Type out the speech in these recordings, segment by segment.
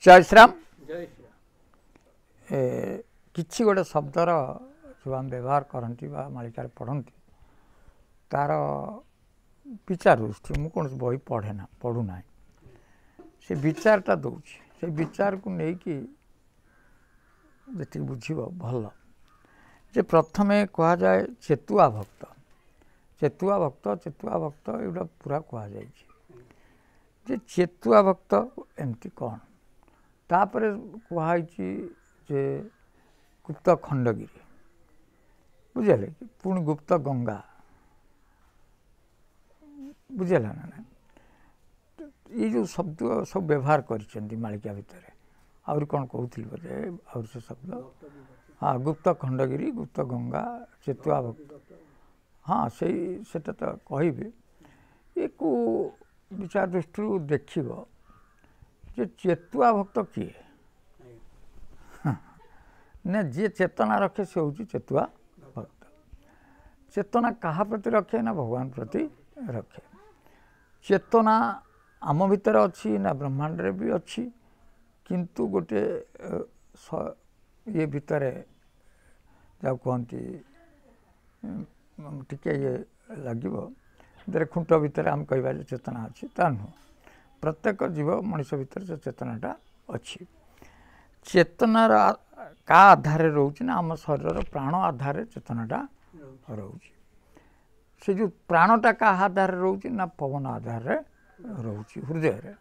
जय श्रीराम किसी गोटे शब्दर जो आम व्यवहार करती मालिकार पढ़ती तार विचार दृष्टि मुझे कौन बही पढ़ुना से विचारटा दौर से विचार को लेकिन जी बुझ भल जे प्रथमे कह जाए चेतुआ भक्त चेतुआ भक्त एगुड़ा पूरा कह जाए चेतुआ भक्त एमती कौन तापर कहुई जे गुप्त खंडगिरी बुझे कि पुणी गुप्त गंगा बुझे ना ना ये जो शब्द सब व्यवहार कर मालिका भितर आउरी कौन कहते बोले आउरी से शब्द हाँ गुप्त खंडगिरी गुप्त गंगा चेतुआ भक्त हाँ से तो कहबी ये को विचार दृष्टि देखिब जे चेतुआ भक्त किए ना जी चेतना रखे से हूँ चेतुआ भक्त चेतना कहा प्रति रखे ना भगवान प्रति रखे चेतना आम भितर अच्छी ना ब्रह्मांड रे भी अच्छी किंतु गोटे ये भितर जा कहती टिके ये लगे खुंट भितर आम कहवा चेतना अच्छी ता नुह प्रत्येक जीव मनीष भितर से चेतनाटा अच्छी चेतनार का आधार रोचे ना आम शरीर प्राण आधार चेतनाटा रोचे से जो प्राणटा का आधार रोचे ना पवन आधार रोचे हृदय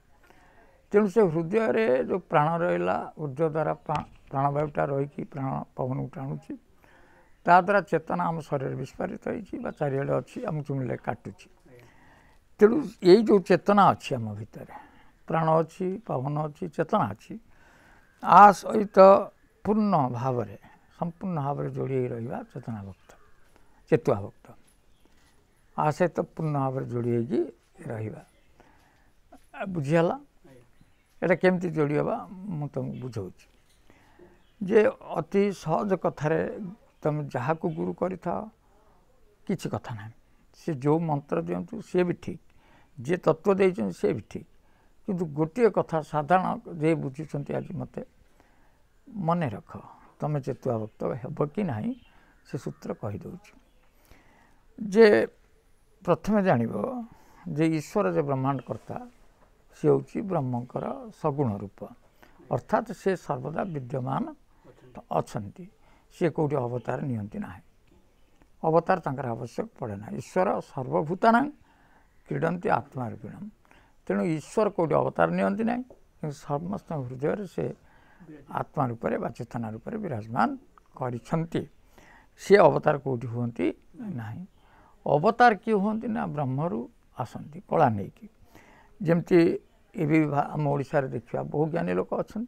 तेणु से हृदय जो प्राण रहा हृदय द्वारा प्राणवायुटा रहीकि प्राण पवन को टाणुची ता द्वारा चेतना आम शरीर विस्फारित हो चारिड़े अच्छी आम चुमिले काटुची तेणु यही जो चेतना अच्छी आम भितर प्राण अच्छी पवन अच्छी चेतना अच्छी आ सहित पूर्ण भाव संपूर्ण भाव जोड़ी रहा चेतना भक्त चेतुआ भक्त आ सहित पूर्ण भाव जोड़ी रहा बुझीगला एटा केमती जोड़ी हवा मु तुमको बुझाऊँ जे अति सहज कथार तुम जहाँ को गुरु कर किसी कथा ना सी जो मंत्र दिंतु सी भी ठीक जे तत्व दे सी भी ठीक किंतु गोटे कथा साधारण जे बुझुंट आज मत मन रख तुम चेतुआ भक्त हेब कि ना से सूत्र कहीदे जे प्रथमे जानब जे ईश्वर जे ब्रह्मांड कर्ता सी हूँ ब्रह्मंकर सगुण रूप अर्थात से सर्वदा विद्यमान अच्छा सी कौटी अवतार नियंती ना अवतार तंकर आवश्यक पड़े ना ईश्वर सर्वभूतानां क्रीडती आत्मारूपिणम तेणु ईश्वर कौटी अवतार नियंती ना समस्त हृदय से आत्मा रूप से चेतना रूप से विराजमान करिछंती सी अवतार कौटी हुंती ना अवतार किए हुंती ना ब्रह्मरु आसंती कला नहीं कि जमती ये आम ओडिशा रे देखा बहु ज्ञानी लोक अच्छा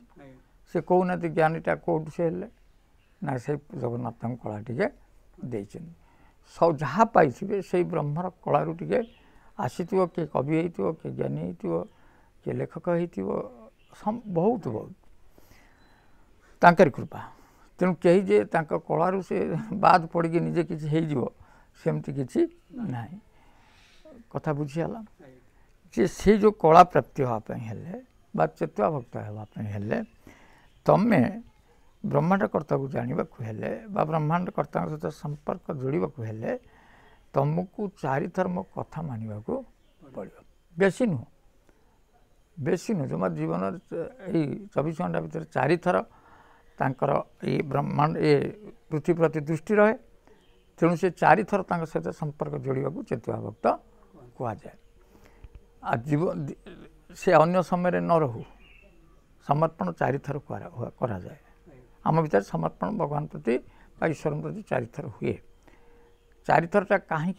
से कहना ज्ञानीटा कौटू से हेले ना से जगन्नाथ कला टे सब जहाँ पाई से ब्रह्मर कलू टे आसी किए कवि हो किए ज्ञानी हो किए लेखक हो बहुत बहुत तांकर कृपा तेणु कहीं जे कलू से बाद पड़ निजे किसी सेमती किसी ना कथा बुझीगला जे से जो कला प्राप्ति हाँपे बा चेतुआ भक्त हाँपे तमें ब्रह्मांड कर्ता को जानवा हेले बा ब्रह्मांड कर्ता सहित संपर्क जोड़ा हेले तुमको चारि थर मो कथा मानवा को पड़ो बेसी नुह जमा जीवन यही 24 घंटा भर चारि थर तांकर ये ब्रह्मांड ये पृथ्वी प्रति दृष्टि रहे तेणु से चारि थर सहित संपर्क जोड़ा को चेतुआ भक्त कहुए आ जीवन से अन्य समय न रहू समर्पण चारि थर करा जाए आम भर समर्पण भगवान प्रति ईश्वर प्रति चारि थर हुए चारि थरटा कहीं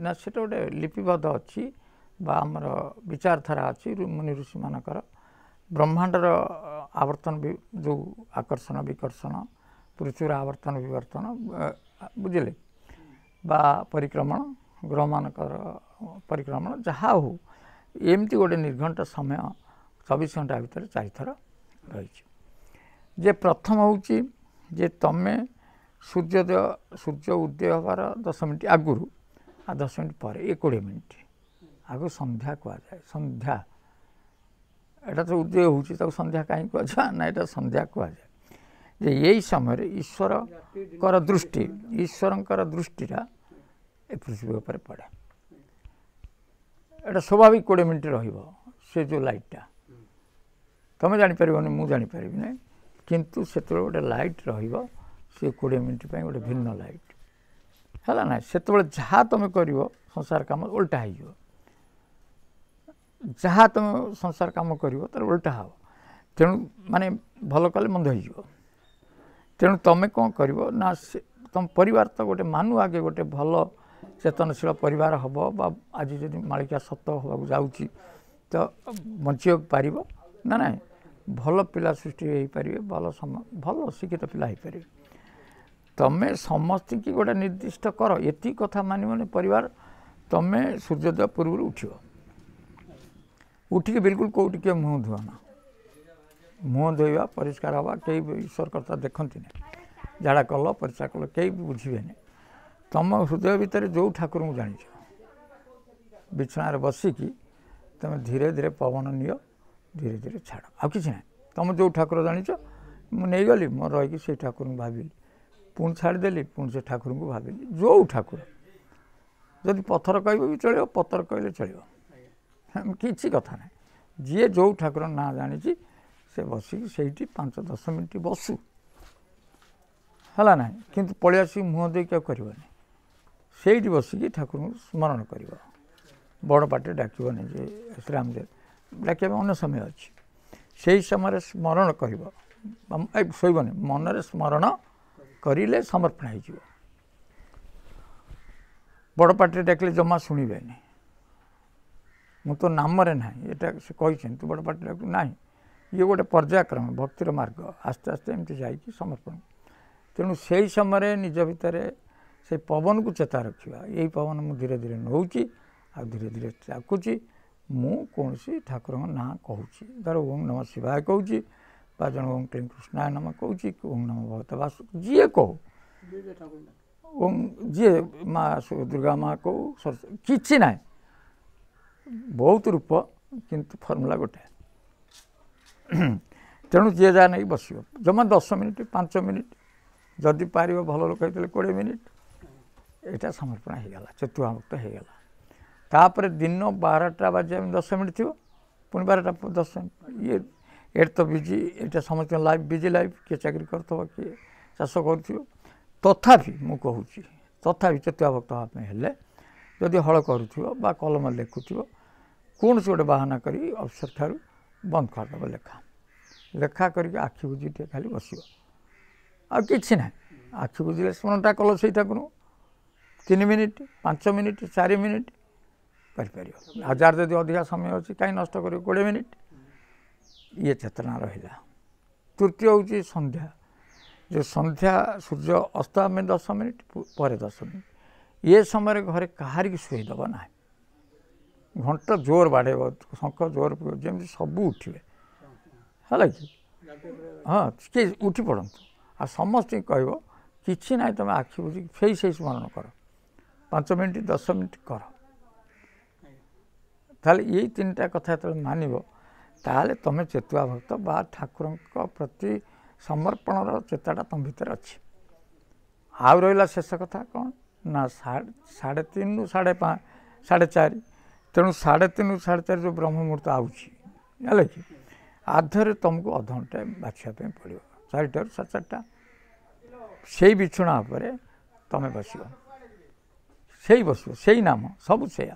ना से गोटे लिपिबद्ध अच्छी आमर विचारधारा अच्छी मुनि ऋषि मानकर ब्रह्मांडर आवर्तन भी जो आकर्षण विकर्षण पृथ्वीर आवर्तन विवर्तन बुझे बा परिक्रमण ग्रह मानकर परिक्रमण जहाँ हो एमती गोटे निर्घंट समय 24 घंटा भर चारि थर रही जे प्रथम हूँ जे तमें सूर्य उदय हबार 10 मिनट आगुरी आ 10 मिनट पर 20 मिनट आगु संध्या कहुए संध्या एटा तो उदय होउची ताको संध्या कहीं कुआ ना एटा संध्या कुआ जाए जे यही समय ईश्वर कर दृष्टि ईश्वरंकर दृष्टिटा ए पृथ्वी पर पड़े एटा स्वाभाविक 20 मिनिट रहिबो से जो लाइटटा तुम जापर मु जापर ना किंतु से गोटे लाइट रहिबो से 20 मिनिट गोटे भिन्न लाइट है ना से जहाँ तुम कर संसार कम उल्टा हो जहाँ तुम संसार कम कर उल्टा हम तेणु माने भल कले मंद हो तेणु तुम कौन कर ना तुम परिवार तो गोटे मानु आगे गोटे भल चेतनशील परिवार हम आज जब मालिका सत होगा जाऊँगी तो बंचा पार ना ना भल पिला सृष्टि हो पारे भल शिक्षित पिला हो पारे तमें समस्त की गोटे निर्दिष्ट कर ये कथा मान परिवार तुम्हें सूर्योदय पूर्व उठ उठिक बिल्कुल कौटी किए मुँह धुआना मुँह धोवा परिष्कार हवा कई ईश्वर कर्ता देखती ना झाड़ा कल परिष्कार कल कई बुझे तुम हृदय भितर जो ठाकुर को जान बिछणार बसिकी तुम धीरे धीरे पवन नियो धीरे धीरे छाड़ आ कि ना तुम जो ठाकुर जान मुझे गली मोर रही से ठाकुर को भाविली पुणी छाड़देली पुणी से ठाकुर को भाविली जो ठाकुर जदि पत्थर कह भी चलो पत्थर कहले चलो किसी कथा ना जी जो ठाकुर ना जानी से बसिकी से 5-10 मिनट बसु है ना किंतु पलि आसिक मुँह दे क्या करनी से बसिकी ठाकुर को स्मरण कर बड़ पाटे डाकनी जे श्रीरामदेव डाक अन्य समय अच्छी से समय स्मरण कर शोबनी मनरे स्मरण करें समर्पण हो बड़ पाटे डाकिले जमा शुणे मु तो नाम ना ये से कही बड़ पाटे डाक ना ये गोटे पर्यायक्रम भक्तिर मार्ग आस्ते आस्ते एमती जा समर्पण तेणु से समय निज भितर से पवन को चेता रखा यही पवन मु धीरे धीरे नौ धीरे धीरे डाकुची मु कौन सी ठाकुर ना कहूँ धर ओं नम शिवाय कहूँ जन ओं क्लीं कृष्णाय नम कहूँ ओं नम भगवत वासु जी कहो ओं जी माँ दुर्गा माँ कहू कि ना बहुत रूप किंतु फर्मुला गोटे तेणु जी जा नहीं बस जमा 10 मिनिट 5 मिनिट जदि पार भल लोक होते 20 मिनिट यहाँ समर्पण होगला चतुर्मुक्त होगला तापर दिन 12टा बाजे 10 मिनिट थी पुणी 12टा 10 ये एट तो बिजी ये समस्त लाइफ बिजी लाइफ किए चाकरी कर किए चाष कर तथापि मु कहूँ तथापि चतुर्भक्त हाँपे हेले जदि हल करुवा कलम लेखुव कौन से गोटे बाहाना कर अफसर ठार बंद करदेव लेखा लेखा करके आखि बुझी टे खाली बस आ कि ना आखि बुझे स्मरणटा कल से 3 मिनिट 5 मिनिट 4 मिनिट कर हजार जदि अधिका समय अच्छी कहीं नष्ट कर 20 मिनिट ये चेतना रहा तृतीय हूँ संध्या जो संध्या सूर्य अस्त में 10 मिनिट पर 10 मिनिट ये समय घरे कहार की शुईदेव ना घंट जोर बाड़ेब शंख जोर जमी सब उठे है कि हाँ किए उठी पड़ू आ समस्त कह कि ना तुम आखि बुझी से स्मरण कर 5 मिनिट 10 मिनिट कर ताले यही 3टा कथा जो मानव ताले तुम चेतुआ भक्त बा ठाकुर प्रति समर्पण चेताटा तुम भितर अच्छी आउ रहा शेष कथा कौन ना 3:30 ରୁ 5:30 4:30 तेणु 3:30 ରୁ 4:30 जो ब्रह्म मुहूर्त आउे कि आधे तुमको अधघंटे बाछापी पड़ो 4टा ରୁ 4:30 से बिछुणा पर तुम बस से नाम सब से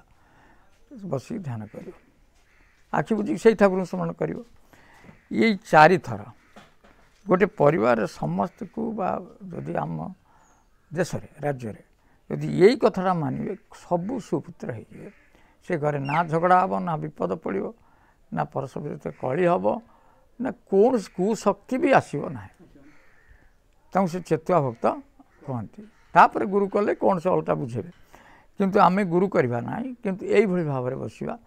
बस ध्यान कर आखि बुझी से ठाकुर स्मरण कर ये 4 थर गोटे परिवार समस्त को जदि आम देश राज्य यदि यही कथाटा मानवे सबू सुपुत्र हो से घरे ना झगड़ा हम ना विपद पड़ो ना परस्पर विरोध कली हम ना कौन कुशक्ति भी आसो ना से चेतुआ भक्त कहती तापर गुरु कले कौन से अलटा बुझे किंतु आमे गुरु करवा ना किंतु यही भाव में बसवा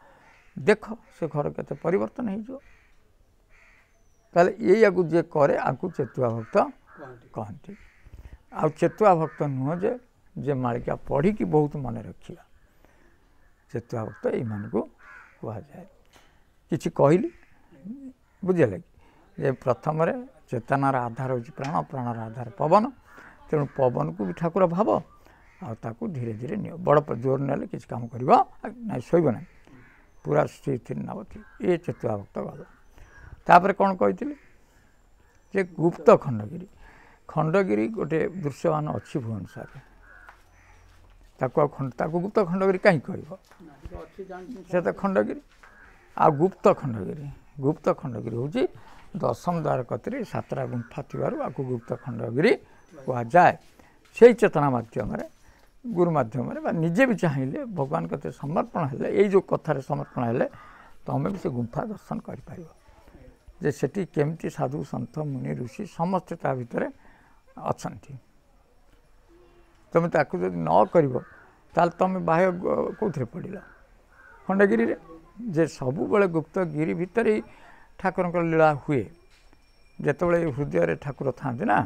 देख से घर के परिवर्तन हो या जे करे आपको चेतुआ भक्त कहती आ चेतुआ भक्त नुह जे मालिका पढ़ी कि बहुत मन रखा चेतुआ भक्त यही मान को कह जाए कि कहली ବୁଝିଲେ କି ଯେ ପ୍ରଥମରେ ଚେତନାର ଆଧାର ହେଉଛି ପ୍ରାଣ, ପ୍ରାଣର ଆଧାର ପବନ। ତେଣୁ ପବନକୁ ବି ଠାକୁର ଭାବ ଆଉ ତାକୁ ଧୀରେ ଧୀରେ ନିଅ। ବଡ଼ ଜୋର ନେଲେ କିଛି କାମ କରିବ ନାଇଁ, ଶୋଇବ ନାହିଁ, ପୁରା ସ୍ଥିର ନବତି। ଏ ଚେତୁଆ ଭକ୍ତ ଗଲା। ତାପରେ କ'ଣ କହିଥିଲି ଯେ ଗୁପ୍ତ ଖଣ୍ଡଗିରି। ଖଣ୍ଡଗିରି ଗୋଟେ ଦୃଶ୍ୟମାନ ଅଛି ଭୁବନେଶ୍ୱରରେ। ତାକୁ ଗୁପ୍ତ ଖଣ୍ଡଗିରି କାହିଁକି କହିବ? ସେ ତ ଖଣ୍ଡଗିରି। ଆଉ ଗୁପ୍ତ ଖଣ୍ଡଗିରି ହେଉଛି ଦଶମ ଦ୍ୱାର କତିରେ ସାତଟା ଗୁମ୍ଫା ଥିବାରୁ ଆକୁ ଗୁପ୍ତ ଖଣ୍ଡଗିରି କୁହାଯାଏ। ସେଇ ଚେତନା ମାଧ୍ୟମରେ, ଗୁରୁ ମାଧ୍ୟମରେ ବା ନିଜେ ବି ଚାହିଁଲେ ଭଗବାନ କତିରେ ସମର୍ପଣ ହେଲେ, ଏଇ ଯେଉଁ କଥାରେ ସମର୍ପଣ ହେଲେ ତୁମେ ବି ସେ ଗୁମ୍ଫା ଦର୍ଶନ କରିପାରିବ। ଯେ ସେଠି କେମିତି ସାଧୁ ସନ୍ଥ ମୁନି ଋଷି ସମସ୍ତେ ତା ଭିତରେ ଅଛନ୍ତି। ତୁମେ ତାକୁ ଯଦି ନ କରିବ ତାହେଲେ ତୁମେ ବାହ୍ୟ କେଉଁଥିରେ ପଡ଼ିଲ? ଖଣ୍ଡଗିରିରେ। ଯେ ସବୁବେଳେ ଗୁପ୍ତଗିରି ଭିତରେ ହିଁ ଠାକୁରଙ୍କର ଲୀଳା ହୁଏ। ଯେତେବେଳେ ହୃଦୟରେ ଠାକୁର ଥାଆନ୍ତି ନା,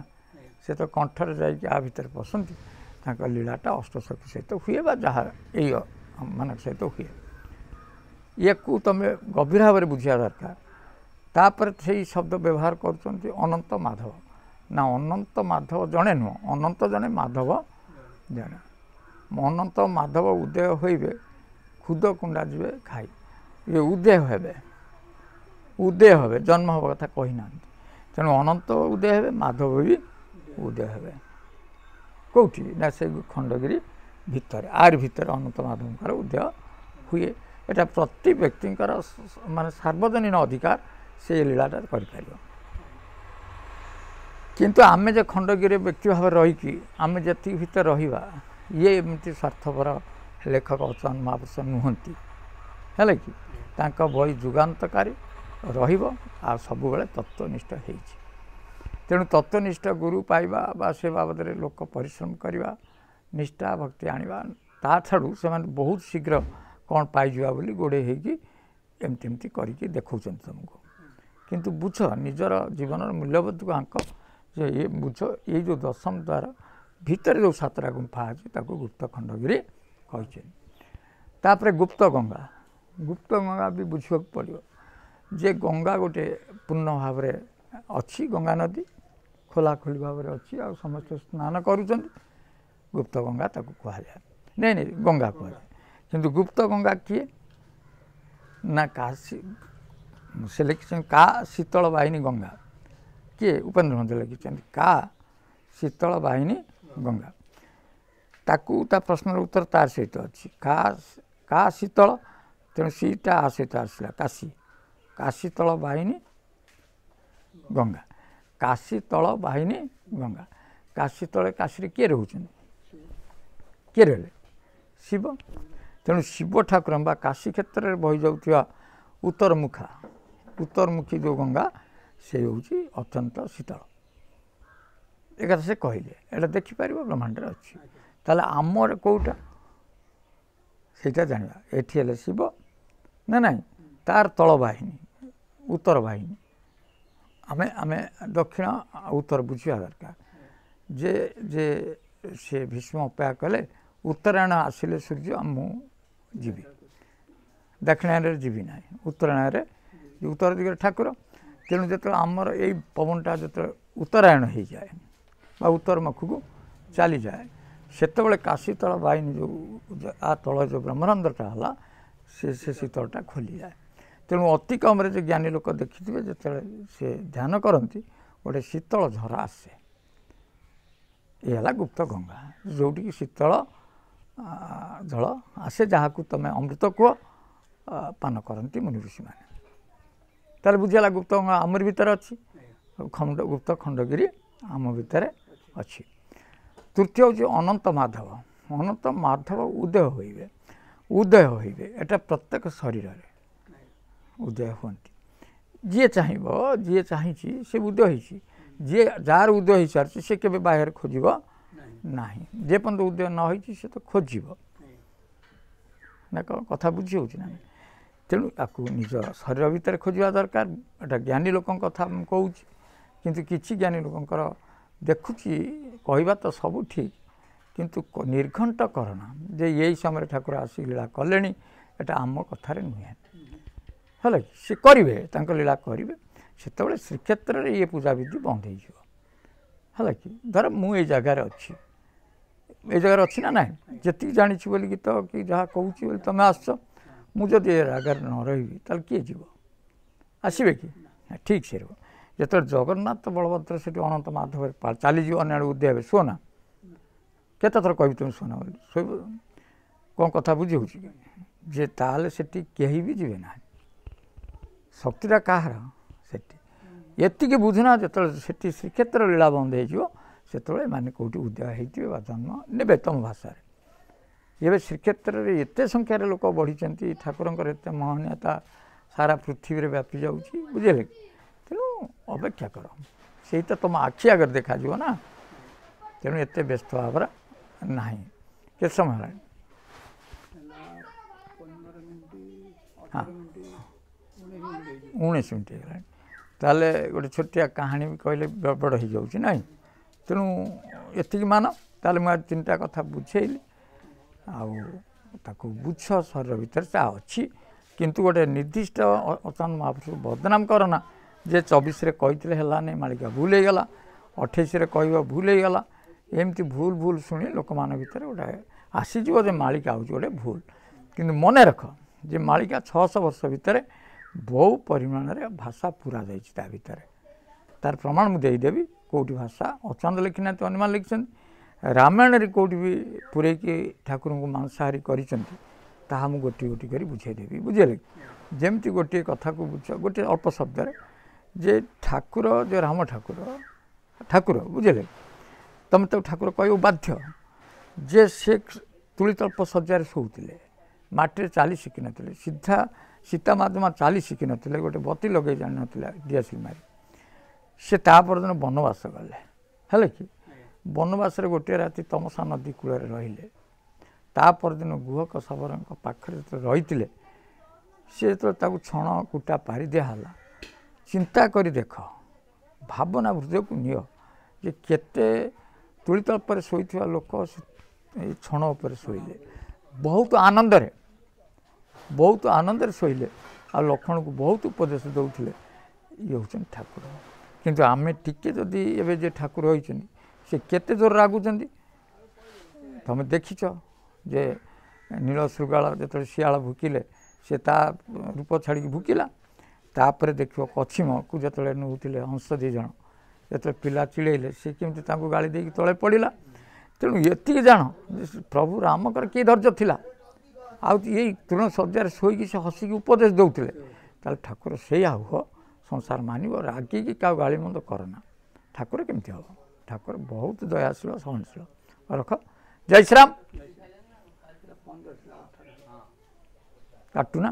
ସେ ତ କଣ୍ଠରେ ଯାଇକି ଆ ଭିତରେ ପଶନ୍ତି। ତାଙ୍କ ଲୀଳାଟା ଅଷ୍ଟସଖୀ ସହିତ ହୁଏ ବା ଯାହା ଏଇ ମାନଙ୍କ ସହିତ ହୁଏ। ୟାକୁ ତୁମେ ଗଭୀର ଭାବରେ ବୁଝିବା ଦରକାର। ତାପରେ ସେଇ ଶବ୍ଦ ବ୍ୟବହାର କରୁଛନ୍ତି ଅନନ୍ତ ମାଧବ। ନା, ଅନନ୍ତ ମାଧବ ଜଣେ ନୁହଁ, ଅନନ୍ତ ଜଣେ, ମାଧବ ଜଣେ। ଅନନ୍ତ ମାଧବ ଉଦୟ ହୋଇବେ, ଖୁଦ କୁଣ୍ଡା ଯିବେ ଖାଇ। ଇଏ ଉଦୟ ହେବେ, ଜନ୍ମ ହେବା କଥା କହିନାହାନ୍ତି। ତେଣୁ ଅନନ୍ତ ଉଦୟ ହେବେ, ମାଧବ ବି ଉଦୟ ହେବେ। କେଉଁଠି? ନା ସେ ଖଣ୍ଡଗିରି ଭିତରେ। ଆରି ଭିତରେ ଅନନ୍ତ ମାଧବଙ୍କର ଉଦୟ ହୁଏ। ଏଇଟା ପ୍ରତି ବ୍ୟକ୍ତିଙ୍କର ମାନେ ସାର୍ବଜନୀନ ଅଧିକାର, ସେ ଲୀଳାଟା କରିପାରିବ। କିନ୍ତୁ ଆମେ ଯେ ଖଣ୍ଡଗିରି ବ୍ୟକ୍ତି ଭାବରେ ରହିକି ଆମେ ଯେତିକି ଭିତରେ ରହିବା, ଇଏ ଏମିତି ସ୍ୱାର୍ଥପର ଲେଖକ ଅଚ୍ୟୁତାନନ୍ଦ ମହାପୁରୁଷ ନୁହନ୍ତି। ହେଲା କି? ତାଙ୍କ ବହି ଯୁଗାନ୍ତକାରୀ ରହିବ ଆଉ ସବୁବେଳେ ତତ୍ତ୍ୱନିଷ୍ଠ ହେଇଛି। ତେଣୁ ତତ୍ତ୍ୱନିଷ୍ଠ ଗୁରୁ ପାଇବା ବା ସେ ବାବଦରେ ଲୋକ ପରିଶ୍ରମ କରିବା, ନିଷ୍ଠା ଭକ୍ତି ଆଣିବା, ତାଠାରୁ ସେମାନେ ବହୁତ ଶୀଘ୍ର କ'ଣ ପାଇଯିବା ବୋଲି ଗୋଡ଼େଇ ହେଇକି ଏମିତି କରିକି ଦେଖାଉଛନ୍ତି ତୁମକୁ। କିନ୍ତୁ ବୁଝ, ନିଜର ଜୀବନର ମୂଲ୍ୟବୋଧକୁ ଆଙ୍କ ଯେ ଏ ବୁଝ, ଏଇ ଯେଉଁ ଦଶମ ଦ୍ୱାର ଭିତରେ ଯେଉଁ ସାତଟା ଗୁମ୍ଫା ଅଛି ତାକୁ ଗୁପ୍ତ ଖଣ୍ଡଗିରି କହିଛନ୍ତି। ତାପରେ ଗୁପ୍ତ ଗଙ୍ଗା ବି ବୁଝିବାକୁ ପଡ଼ିବ। ଯେ ଗଙ୍ଗା ଗୋଟେ ପୂର୍ଣ୍ଣ ଭାବରେ ଅଛି, ଗଙ୍ଗା ନଦୀ ଖୋଲାଖୋଲି ଭାବରେ ଅଛି ଆଉ ସମସ୍ତେ ସ୍ନାନ କରୁଛନ୍ତି। ଗୁପ୍ତ ଗଙ୍ଗା ତାକୁ କୁହାଯାଏ। ନାଇଁ ଗଙ୍ଗା କୁହାଯାଏ। କିନ୍ତୁ ଗୁପ୍ତ ଗଙ୍ଗା କିଏ? ନା ସେ ଲେଖିଛନ୍ତି କା ଶୀତଳ ବାହିନୀ ଗଙ୍ଗା। କିଏ? ଉପେନ୍ଦ୍ର ଭଞ୍ଜ ଲେଖିଛନ୍ତି କା ଶୀତଳ ବାହିନୀ ଗଙ୍ଗା। ତାକୁ ତା ପ୍ରଶ୍ନର ଉତ୍ତର ତାର ସହିତ ଅଛି। କା ଶୀତଳ, ତେଣୁ ସିଟା ଆ ସହିତ ଆସିଲା, କାଶୀତଳ ବାହିନୀ ଗଙ୍ଗା। କାଶୀତଳ ବାହିନୀ ଗଙ୍ଗା। କାଶୀ ତଳେ, କାଶୀରେ କିଏ ରହୁଛନ୍ତି? କିଏ ରହିଲେ? ଶିବ। ତେଣୁ ଶିବ ଠାକୁର ବା କାଶୀ କ୍ଷେତ୍ରରେ ବହି ଯାଉଥିବା ଉତ୍ତରମୁଖୀ ଯେଉଁ ଗଙ୍ଗା, ସେ ହେଉଛି ଅତ୍ୟନ୍ତ ଶୀତଳ। ଏ କଥା ସେ କହିଲେ। ଏଇଟା ଦେଖିପାରିବ, ବ୍ରହ୍ମାଣ୍ଡରେ ଅଛି। ତାହେଲେ ଆମର କେଉଁଟା ସେଇଟା ଜାଣିବା। ଏଠି ହେଲେ ଶିବ ନା ନାହିଁ, ତାର ତଳ ବାହିନୀ ଉତ୍ତର ବାହିନୀ। ଆମେ ଦକ୍ଷିଣ ଉତ୍ତର ବୁଝିବା ଦରକାର। ଯେ ସେ ଭୀଷ୍ମ ଅପେକ୍ଷା କଲେ ଉତ୍ତରାୟଣ ଆସିଲେ ସୂର୍ଯ୍ୟ ମୁଁ ଯିବି, ଦକ୍ଷିଣାୟନରେ ଯିବି ନାହିଁ। ଉତ୍ତରାୟଣରେ ଉତ୍ତର ଦିଗରେ ଠାକୁର। ତେଣୁ ଯେତେବେଳେ ଆମର ଏଇ ପବନଟା ଯେତେବେଳେ ଉତ୍ତରାୟଣ ହେଇଯାଏ ବା ଉତ୍ତରମୁଖକୁ ଚାଲିଯାଏ, ସେତେବେଳେ କାଶୀତଳ ବାହିନୀ ଯେଉଁ ଆ ତଳ ଯେଉଁ ବ୍ରହ୍ମରନ୍ଧ୍ରଟା ହେଲା, ସେ ଶୀତଳଟା ଖୋଲିଯାଏ। ତେଣୁ ଅତି କମରେ ଯେ ଜ୍ଞାନୀ ଲୋକ ଦେଖିଥିବେ, ଯେତେବେଳେ ସେ ଧ୍ୟାନ କରନ୍ତି ଗୋଟେ ଶୀତଳ ଝରା ଆସେ। ଏ ହେଲା ଗୁପ୍ତ ଗଙ୍ଗା, ଯେଉଁଠିକି ଶୀତଳ ଜଳ ଆସେ, ଯାହାକୁ ତୁମେ ଅମୃତ କୁହ ପାନ କରନ୍ତି ମୁନି ଋଷିମାନେ। ତାହେଲେ ବୁଝିଗଲା ଗୁପ୍ତ ଗଙ୍ଗା ଆମର ଭିତରେ ଅଛି, ଗୁପ୍ତ ଖଣ୍ଡଗିରି ଆମ ଭିତରେ ଅଛି। ତୃତୀୟ ହେଉଛି ଅନନ୍ତ ମାଧବ। ଅନନ୍ତ ମାଧବ ଉଦୟ ହୋଇବେ। ଏଟା ପ୍ରତ୍ୟେକ ଶରୀରରେ ଉଦୟ ହୁଅନ୍ତି। ଯିଏ ଚାହିଁଛି ସେ ଉଦୟ ହେଇଛି। ଯାହାର ଉଦୟ ହେଇସାରିଛି ସେ କେବେ ବାହାରେ ଖୋଜିବ ନାହିଁ। ଯେ ପର୍ଯ୍ୟନ୍ତ ଉଦୟ ନ ହେଇଛି ସେ ତ ଖୋଜିବ ନା। କଥା ବୁଝି ହେଉଛି ନା? ତେଣୁ ତାକୁ ନିଜ ଶରୀର ଭିତରେ ଖୋଜିବା ଦରକାର। ଏଟା ଜ୍ଞାନୀ ଲୋକଙ୍କ କଥା ମୁଁ କହୁଛି। କିନ୍ତୁ କିଛି ଜ୍ଞାନୀ ଲୋକଙ୍କର ଦେଖୁଛି, କହିବା ତ ସବୁ ଠିକ୍, କିନ୍ତୁ ନିର୍ଘଣ୍ଟ କରନା ଯେ ଏଇ ସମୟରେ ଠାକୁର ଆସି ଲୀଳା କଲେଣି, ଏଟା ଆମ କଥାରେ ନୁହେଁ। ହେଲା କି ସେ କରିବେ ତାଙ୍କ ଲୀଳା କରିବେ ସେତେବେଳେ ଶ୍ରୀକ୍ଷେତ୍ରରେ ଇଏ ପୂଜାବିଧି ବନ୍ଦ ହେଇଯିବ ହେଲା କି ଧର ମୁଁ ଏଇ ଜାଗାରେ ଅଛି ଏ ଜାଗାରେ ଅଛି ନା ନାହିଁ ଯେତିକି ଜାଣିଛି ବୋଲିକି ତ କି ଯାହା କହୁଛି ବୋଲି ତୁମେ ଆସୁଛ ମୁଁ ଯଦି ଏ ଜାଗାରେ ନ ରହିବି ତାହେଲେ କିଏ ଯିବ ଆସିବେ କି ଠିକ୍ ସେ ରହିବ ଯେତେବେଳେ ଜଗନ୍ନାଥ ବଳଭଦ୍ର ସେଠି ଅନନ୍ତ ମାଧବରେ ଚାଲିଯିବ ଅନ୍ୟ ଆଡ଼କୁ ଉଦ୍ୟା ହେବେ ଶୁଅ ନା କେତେଥର କହିବି ତୁମେ ଶୁଣ ବୋଲି ଶୋଇବ କ'ଣ କଥା ବୁଝି ହେଉଛି କି ଯେ ତାହେଲେ ସେଠି କେହି ବି ଯିବେ ନାହିଁ ଶକ୍ତିଟା କାହାର ସେଠି ଏତିକି ବୁଝୁନା ଯେତେବେଳେ ସେଠି ଶ୍ରୀକ୍ଷେତ୍ର ଲୀଳା ବନ୍ଦ ହେଇଯିବ ସେତେବେଳେ ଏମାନେ କେଉଁଠି ଉଦ୍ୟା ହେଇଥିବେ ବା ଜନ୍ମ ନେବେ ତମ ଭାଷାରେ ଏବେ ଶ୍ରୀକ୍ଷେତ୍ରରେ ଏତେ ସଂଖ୍ୟାରେ ଲୋକ ବଢ଼ିଛନ୍ତି ଠାକୁରଙ୍କର ଏତେ ମହନୀୟତା ସାରା ପୃଥିବୀରେ ବ୍ୟାପି ଯାଉଛି ବୁଝିଲେ ତେଣୁ ଅପେକ୍ଷା କର ସେଇଟା ତୁମ ଆଖି ଆଗରେ ଦେଖାଯିବ ନା ତେଣୁ ଏତେ ବ୍ୟସ୍ତ ଭାବରେ ନାହିଁ କେତେ ସମୟ ହେଲାଣି ହଁ 19 ମିନିଟ୍ ହେଇଗଲାଣି ତାହେଲେ ଗୋଟେ ଛୋଟିଆ କାହାଣୀ ବି କହିଲେ ବଡ଼ ହେଇଯାଉଛି ନାହିଁ ତେଣୁ ଏତିକି ମାନ ତାହେଲେ ମୁଁ ଆଜି 3ଟା କଥା ବୁଝେଇଲି ଆଉ ତାକୁ ବୁଝ ଶରୀର ଭିତରେ ତା ଅଛି କିନ୍ତୁ ଗୋଟେ ନିର୍ଦ୍ଦିଷ୍ଟ ଅଚାନକ ମହାପୁରୁଷକୁ ବଦନାମ କର ନା ଯେ 24ରେ କହିଥିଲେ ହେଲାନି ମାଳିକା ଭୁଲ ହେଇଗଲା 28ରେ କହିବ ଭୁଲ ହେଇଗଲା ଏମିତି ଭୁଲ ଶୁଣି ଲୋକମାନଙ୍କ ଭିତରେ ଗୋଟେ ଆସିଯିବ ଯେ ମାଳିକା ହେଉଛି ଗୋଟେ ଭୁଲ କିନ୍ତୁ ମନେ ରଖ ଯେ ମାଳିକା 600 ବର୍ଷ ଭିତରେ ବହୁ ପରିମାଣରେ ଭାଷା ପୁରା ଯାଇଛି ତା ଭିତରେ ତାର ପ୍ରମାଣ ମୁଁ ଦେଇଦେବି କେଉଁଠି ଭାଷା ଅଚନ୍ଦ ଲେଖିନାହାନ୍ତି ଅନ୍ୟମାନେ ଲେଖିଛନ୍ତି ରାମାୟଣରେ କେଉଁଠି ବି ପୁରେଇକି ଠାକୁରଙ୍କୁ ମାଂସାହାରୀ କରିଛନ୍ତି ତାହା ମୁଁ ଗୋଟିଏ ଗୋଟିଏ କରି ବୁଝେଇଦେବି ବୁଝିଲେ ଯେମିତି ଗୋଟିଏ କଥାକୁ ବୁଝ ଗୋଟିଏ ଅଳ୍ପ ଶବ୍ଦରେ ଯେ ଠାକୁର ଯେ ରାମ ଠାକୁର ବୁଝିଲେ ତୁମେ ତାକୁ ଠାକୁର କହିବ ବାଧ୍ୟ ଯେ ସେ ତୁଳିତଳ୍ପ ଶଯ୍ୟାରେ ଶୋଉଥିଲେ ମାଟିରେ ଚାଲି ଶିଖିନଥିଲେ ସିଧା ସୀତା ମାଧମା ଚାଲି ଶିଖିନଥିଲେ ଗୋଟେ ବତୀ ଲଗାଇ ଜାଣିନଥିଲେ ଦିଆସିଲି ମାରି ସେ ତା ପରଦିନ ବନବାସ ଗଲେ ହେଲେ କି ବନବାସରେ ଗୋଟିଏ ରାତି ତମସା ନଦୀ କୂଳରେ ରହିଲେ ତା ପରଦିନ ଗୁହକ ଶବରଙ୍କ ପାଖରେ ଯେତେବେଳେ ରହିଥିଲେ ସେ ଯେତେବେଳେ ତାକୁ ଛଣ କୁଟା ପାରି ଦିଆହେଲା ଚିନ୍ତା କରି ଦେଖ ଭାବନା ହୃଦୟକୁ ନିଅ ଯେ କେତେ ତୁଳିତଳ୍ପରେ ଶୋଇଥିବା ଲୋକ ଏଇ ଛଣ ଉପରେ ଶୋଇଲେ ବହୁତ ଆନନ୍ଦରେ ଶୋଇଲେ ଆଉ ଲକ୍ଷ୍ମଣକୁ ବହୁତ ଉପଦେଶ ଦେଉଥିଲେ ଇଏ ହେଉଛନ୍ତି ଠାକୁର କିନ୍ତୁ ଆମେ ଟିକେ ଯଦି ଏବେ ଯେ ଠାକୁର ହୋଇଛନ୍ତି ସେ କେତେ ଜୋର ରାଗୁଛନ୍ତି ତୁମେ ଦେଖିଛ ଯେ ନୀଳ ଶୃଗାଳ ଯେତେବେଳେ ଶିଆଳ ଭୁକିଲେ ସେ ତା ରୂପ ଛାଡ଼ିକି ଭୁକିଲା ତାପରେ ଦେଖିବ କଛିମକୁ ଯେତେବେଳେ ନେଉଥିଲେ ହଂସ 2 ଜଣ ଯେତେବେଳେ ପିଲା ଚିଳେଇଲେ ସେ କେମିତି ତାଙ୍କୁ ଗାଳି ଦେଇକି ତଳେ ପଡ଼ିଲା ତେଣୁ ଏତିକି ଜାଣ ପ୍ରଭୁ ରାମଙ୍କର କି ଧୈର୍ଯ୍ୟ ଥିଲା ଆଉ ଏଇ ତୃଣ ଶଯ୍ୟାରେ ଶୋଇକି ସେ ହସିକି ଉପଦେଶ ଦେଉଥିଲେ ତାହେଲେ ଠାକୁର ସେଇଆ ହୁଅ ସଂସାର ମାନିବ ରାଗିକି କାହାକୁ ଗାଳିମନ୍ଦ କରନା ଠାକୁର କେମିତି ହେବ ଠାକୁର ବହୁତ ଦୟାଶୀଳ ସହନଶୀଳ ରଖ ଜୟ ଶ୍ରୀରାମ କାଟୁ ନା